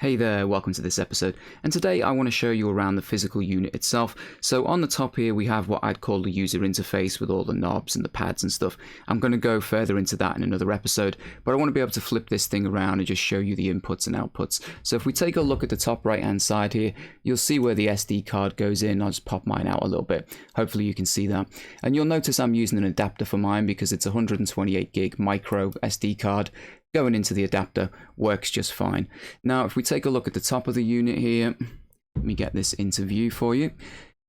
Hey there, welcome to this episode, and today I want to show you around the physical unit itself. So on the top here we have what I'd call the user interface with all the knobs and the pads and stuff. I'm going to go further into that in another episode, but I want to be able to flip this thing around and just show you the inputs and outputs. So if we take a look at the top right hand side here, you'll see where the SD card goes in. I'll just pop mine out a little bit, hopefully you can see that. And you'll notice I'm using an adapter for mine because it's a 128 gig micro SD card. Going into the adapter works just fine. Now if we take a look at the top of the unit here, let me get this into view for you.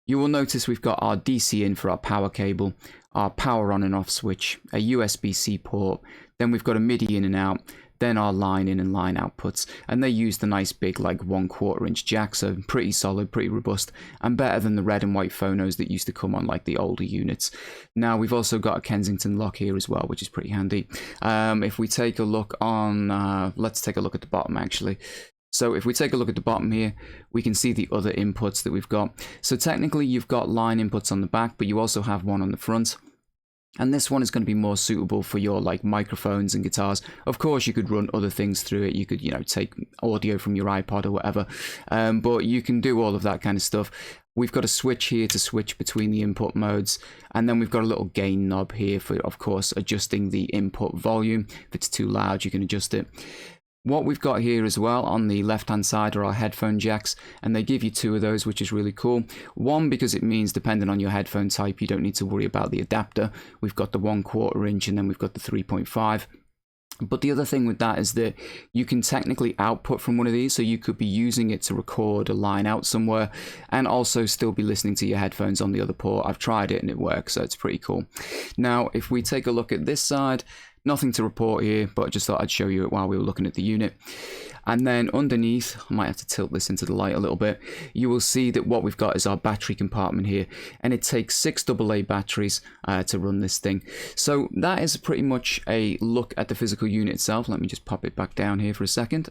You will notice we've got our DC in for our power cable, our power on and off switch, a USB-C port, then we've got a MIDI in and out, then our line in and line outputs, and they use the nice big like 1/4 inch jack, so pretty solid, pretty robust, and better than the red and white phonos that used to come on like the older units. Now we've also got a Kensington lock here as well, which is pretty handy. If we take a look on, let's take a look at the bottom actually. So if we take a look at the bottom here, we can see the other inputs that we've got. So technically you've got line inputs on the back, but you also have one on the front. And this one is going to be more suitable for your like microphones and guitars. Of course, you could run other things through it. You could, take audio from your iPod or whatever. But you can do all of that kind of stuff. We've got a switch here to switch between the input modes. And then we've got a little gain knob here for, of course, adjusting the input volume. If it's too loud, you can adjust it. What we've got here as well on the left hand side are our headphone jacks, and they give you two of those, which is really cool. One, because it means depending on your headphone type you don't need to worry about the adapter. We've got the 1/4 inch and then we've got the 3.5. But the other thing with that is that you can technically output from one of these, so you could be using it to record a line out somewhere and also still be listening to your headphones on the other port. I've tried it and it works, so it's pretty cool. Now if we take a look at this side, nothing to report here, but I just thought I'd show you it while we were looking at the unit. And then underneath, I might have to tilt this into the light a little bit, you will see that what we've got is our battery compartment here, and it takes 6 AA batteries to run this thing. So that is pretty much a look at the physical unit itself. Let me just pop it back down here for a second.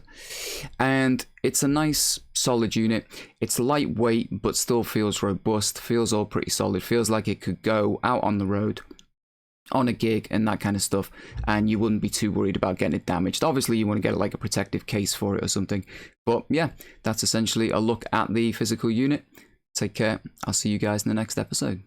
And it's a nice solid unit. It's lightweight but still feels robust, feels all pretty solid, feels like it could go out on the road on a gig and that kind of stuff, and you wouldn't be too worried about getting it damaged. Obviously you want to get like a protective case for it or something, but yeah, that's essentially a look at the physical unit. Take care, I'll see you guys in the next episode.